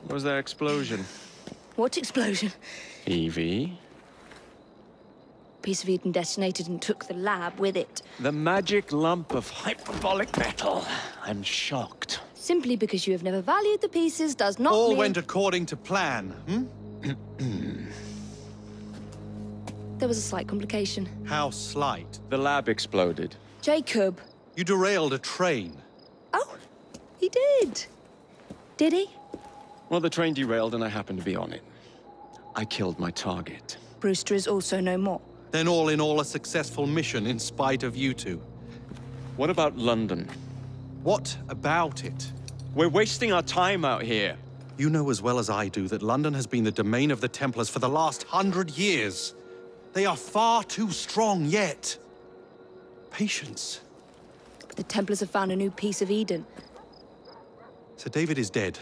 Was there explosion? What explosion? Evie? Piece of Eden detonated and took the lab with it. The magic lump of hyperbolic metal. I'm shocked. Simply because you have never valued the pieces does not All mean... went according to plan, There was a slight complication. How slight? The lab exploded. Jacob. You derailed a train. Oh, he did. Did he? Well, the train derailed and I happened to be on it. I killed my target. Brewster is also no more. Then all in all, a successful mission in spite of you two. What about London? What about it? We're wasting our time out here. You know as well as I do that London has been the domain of the Templars for the last 100 years. They are far too strong yet. Patience. The Templars have found a new piece of Eden. Sir David is dead.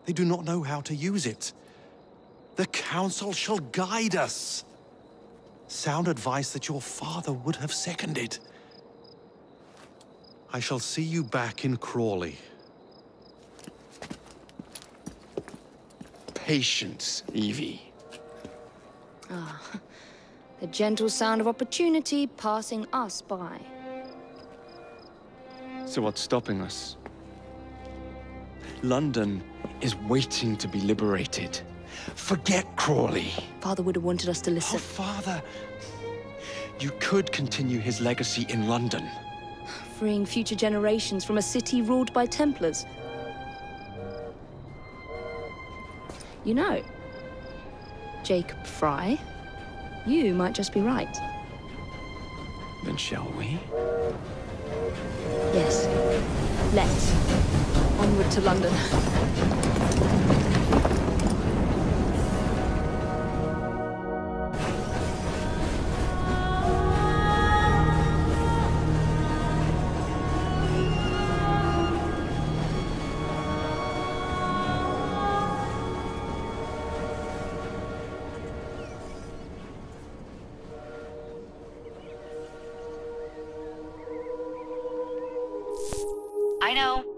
They do not know how to use it. The Council shall guide us. Sound advice that your father would have seconded. I shall see you back in Crawley. Patience, Evie. Ah, the gentle sound of opportunity passing us by. So what's stopping us? London is waiting to be liberated. Forget Crawley. Father would have wanted us to listen. Oh, Father. You could continue his legacy in London. Freeing future generations from a city ruled by Templars. You know, Jacob Fry, you might just be right. Then shall we? Yes. Let's. Onward to London.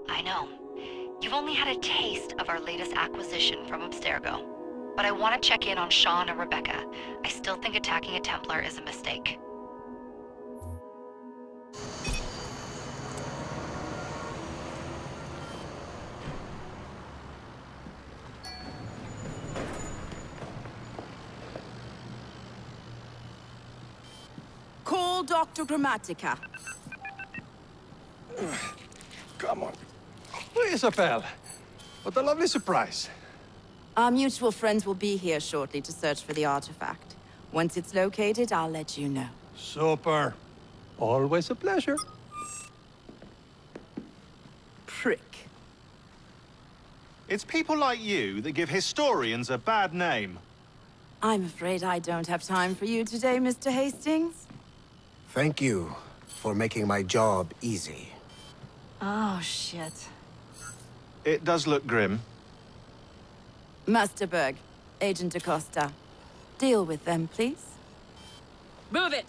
I know. You've only had a taste of our latest acquisition from Abstergo. But I want to check in on Sean and Rebecca. I still think attacking a Templar is a mistake. Call Dr. Grammatica. Come on. Isabel, what a lovely surprise. Our mutual friends will be here shortly to search for the artifact. Once it's located, I'll let you know. Super. Always a pleasure. Prick. It's people like you that give historians a bad name. I'm afraid I don't have time for you today, Mr. Hastings. Thank you for making my job easy. Oh, shit. It does look grim. Master Berg, Agent Acosta. Deal with them, please. Move it!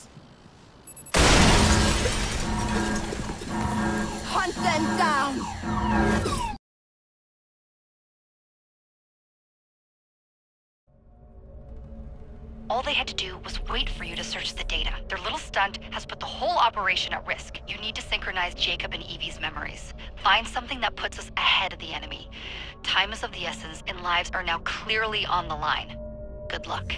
Hunt them down! All they had to do was wait for you to search the data. Their little stunt has put the whole operation at risk. You need to synchronize Jacob and Evie's memories. Find something that puts us ahead of the enemy. Time is of the essence, and lives are now clearly on the line. Good luck.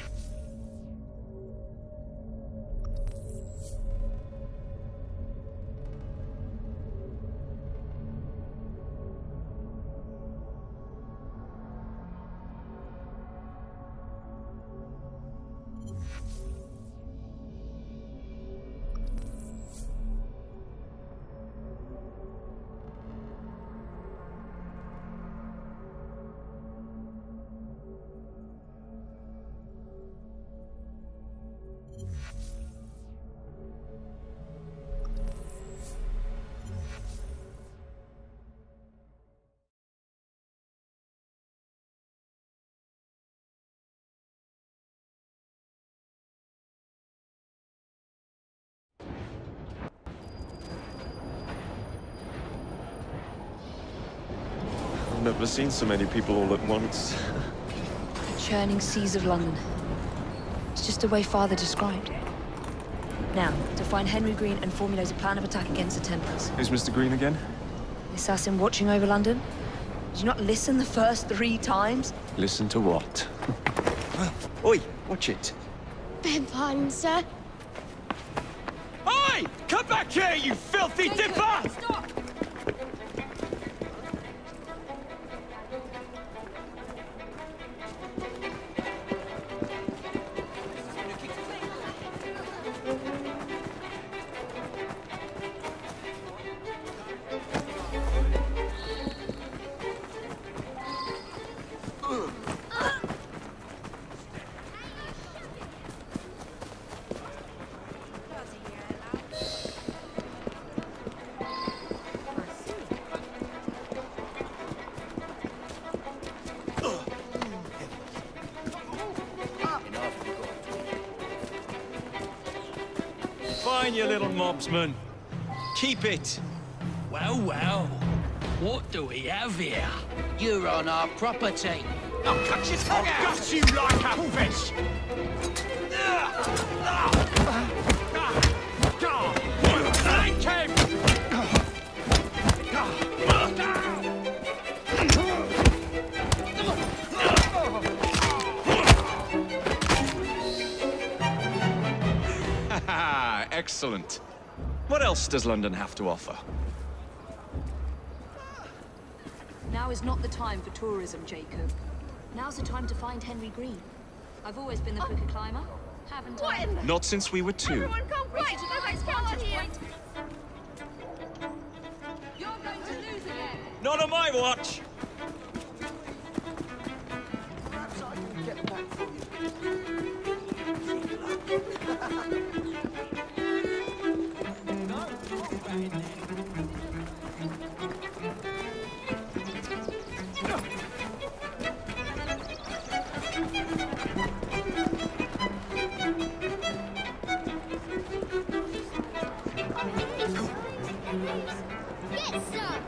never seen so many people all at once. The churning seas of London. It's just the way Father described. Now, to find Henry Green and formulate a plan of attack against the Templars. Who's Mr. Green again? The assassin watching over London? Did you not listen the first 3 times? Listen to what? Oi, watch it. Beg pardon, sir. Oi! Come back here, you filthy dipper! Stop! Fine, you little mobsman. Keep it. Well, well. What do we have here? You're on our property. I'll cut your tongue out! Got you like a fish! Thank him! Excellent. What else does London have to offer? Now is not the time for tourism, Jacob. Now's the time to find Henry Green. I've always been the quicker climber, haven't I? Not since we were 2. Everyone come quick! There's a vantage point! You're going to lose again! Not on my watch! Get some!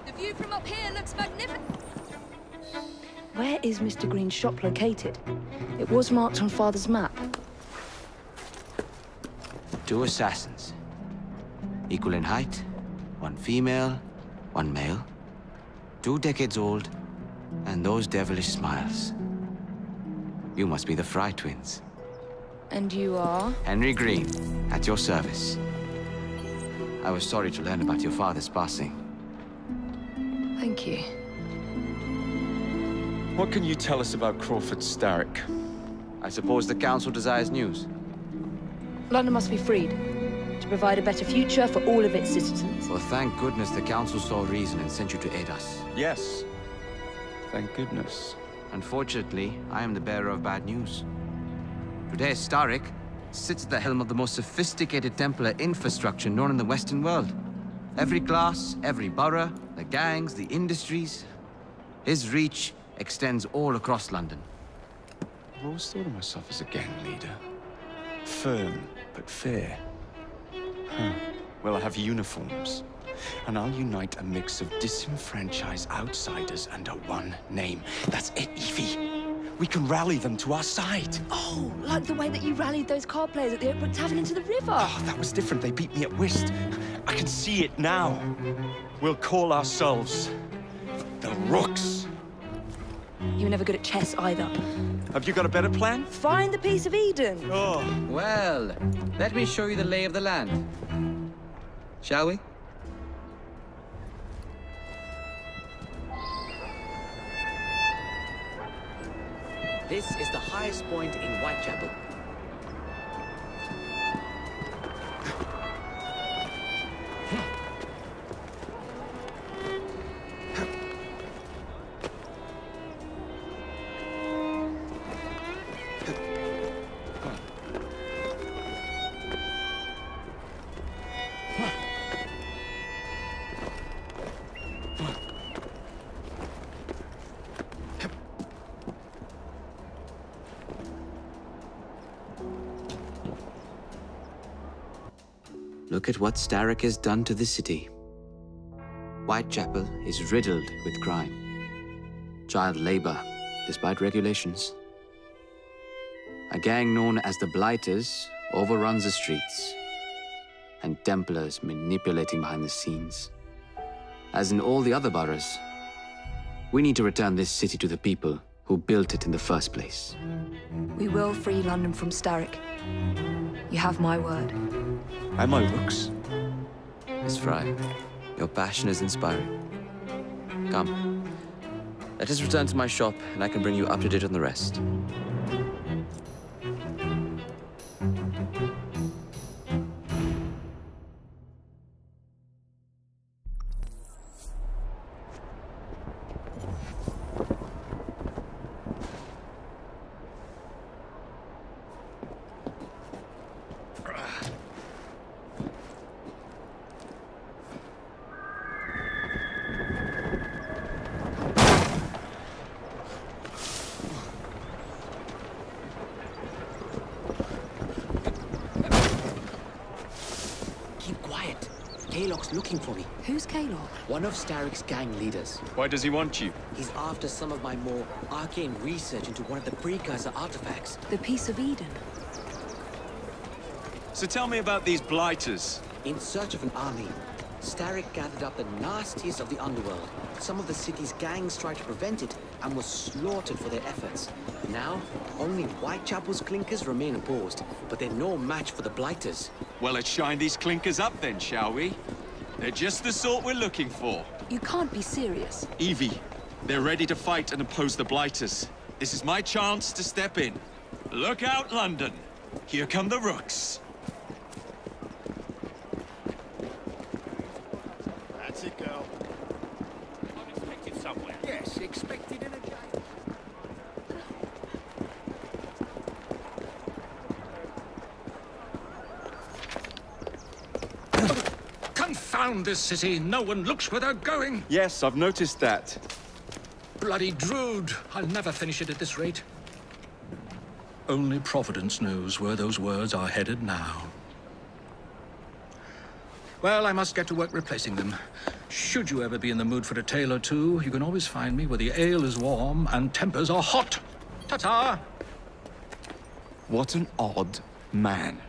The view from up here looks magnificent. Where is Mr. Green's shop located? It was marked on Father's map. 2 assassins. Equal in height. 1 female, 1 male. 2 decades old. And those devilish smiles. You must be the Fry twins. And you are? Henry Green, at your service. I was sorry to learn about your father's passing. Thank you. What can you tell us about Crawford Starrick? I suppose the Council desires news. London must be freed, to provide a better future for all of its citizens. Well, thank goodness the Council saw reason and sent you to aid us. Yes. Thank goodness. Unfortunately, I am the bearer of bad news. Today, Starrick sits at the helm of the most sophisticated Templar infrastructure known in the Western world. Every class, every borough, the gangs, the industries. His reach extends all across London. I've always thought of myself as a gang leader. Firm, but fair. Huh. Well, I have uniforms. And I'll unite a mix of disenfranchised outsiders under one name. That's it, Evie. We can rally them to our side. Oh, like the way that you rallied those card players at the Oakwood Tavern into the river. Oh, that was different. They beat me at whist. I can see it now. We'll call ourselves the Rooks. You were never good at chess either. Have you got a better plan? Find the piece of Eden. Oh. Well, let me show you the lay of the land. Shall we? This is the highest point in Whitechapel. Look at what Starrick has done to the city. Whitechapel is riddled with crime. Child labor, despite regulations. A gang known as the Blighters overruns the streets, and Templars manipulating behind the scenes. As in all the other boroughs, we need to return this city to the people who built it in the first place. We will free London from Starrick. You have my word. And my looks. Miss Fry, your passion is inspiring. Come, let us return to my shop, and I can bring you up to date on the rest. Looking for me. Who's Kalog? One of Starrick's gang leaders. Why does he want you? He's after some of my more arcane research into one of the precursor artifacts. The Piece of Eden. So tell me about these Blighters. In search of an army, Starrick gathered up the nastiest of the underworld. Some of the city's gangs tried to prevent it and were slaughtered for their efforts. Now, only Whitechapel's clinkers remain opposed, but they're no match for the Blighters. Well, let's shine these clinkers up then, shall we? They're just the sort we're looking for. You can't be serious. Evie, they're ready to fight and oppose the Blighters. This is my chance to step in. Look out, London. Here come the Rooks. That's it, girl. Unexpected somewhere. Yes, expected in a game. Confound this city! No one looks where they're going! Yes, I've noticed that. Bloody Drood! I'll never finish it at this rate. Only Providence knows where those words are headed now. Well, I must get to work replacing them. Should you ever be in the mood for a tale or two, you can always find me where the ale is warm and tempers are hot. Ta-ta! What an odd man.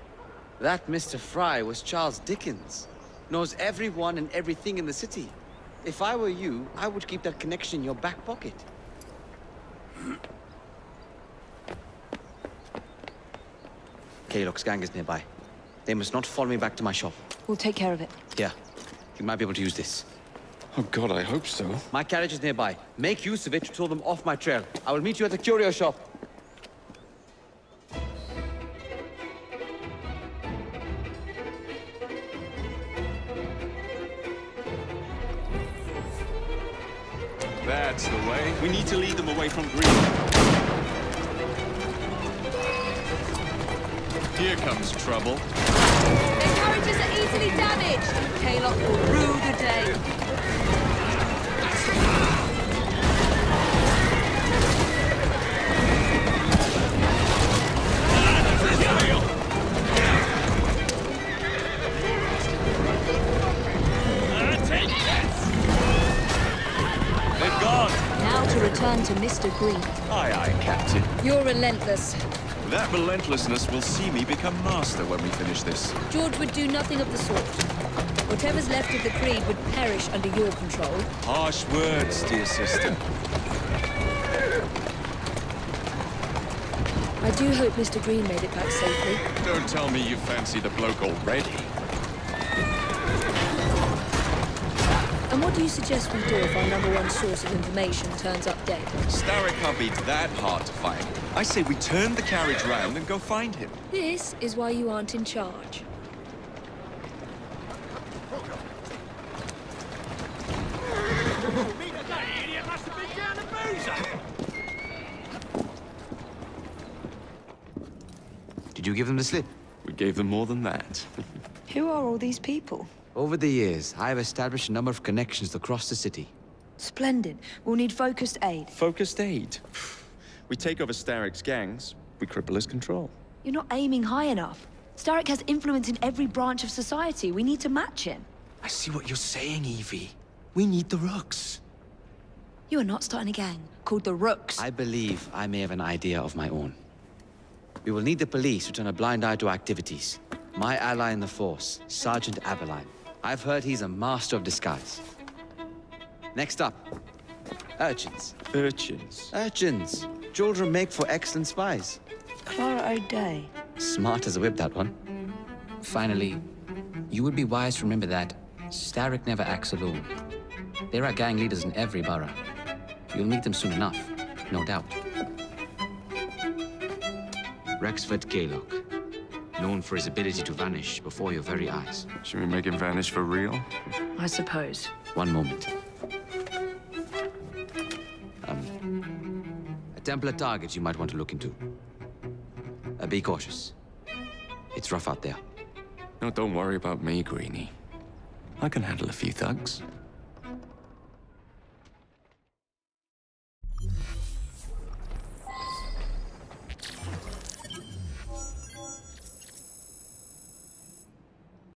That Mr. Fry was Charles Dickens. Knows everyone and everything in the city. If I were you, I would keep that connection in your back pocket. Kalog's gang is nearby. They must not follow me back to my shop. We'll take care of it. Here, you might be able to use this. Oh God, I hope so. My carriage is nearby. Make use of it to throw them off my trail. I will meet you at the curio shop. That's the way. We need to lead them away from Green. Here comes trouble. Their carriages are easily damaged. Kalog will rue the day. They're gone. Now to return to Mr. Green. Aye, aye, Captain. You're relentless. That relentlessness will see me become master when we finish this. George would do nothing of the sort. Whatever's left of the Creed would perish under your control. Harsh words, dear sister. I do hope Mr. Green made it back safely. Don't tell me you fancy the bloke already. And what do you suggest we do if our #1 source of information turns up dead? Starrick can't be that hard to find. I say we turn the carriage round and go find him. This is why you aren't in charge. Did you give them the slip? We gave them more than that. Who are all these people? Over the years, I have established a number of connections across the city. Splendid. We'll need focused aid. Focused aid. We take over Starrick's gangs, we cripple his control. You're not aiming high enough. Starrick has influence in every branch of society. We need to match him. I see what you're saying, Evie. We need the Rooks. You are not starting a gang called the Rooks. I believe I may have an idea of my own. We will need the police to turn a blind eye to activities. My ally in the Force, Sergeant Aberline. I've heard he's a master of disguise. Next up, urchins. Urchins? Urchins. Children make for excellent spies. Clara O'Day. Smart as a whip, that one. Finally, you would be wise to remember that Starrick never acts alone. There are gang leaders in every borough. You'll meet them soon enough, no doubt. Rexford Gaylock, known for his ability to vanish before your very eyes. Should we make him vanish for real? I suppose. One moment. A Templar target you might want to look into. Be cautious. It's rough out there. No, don't worry about me, Greenie. I can handle a few thugs.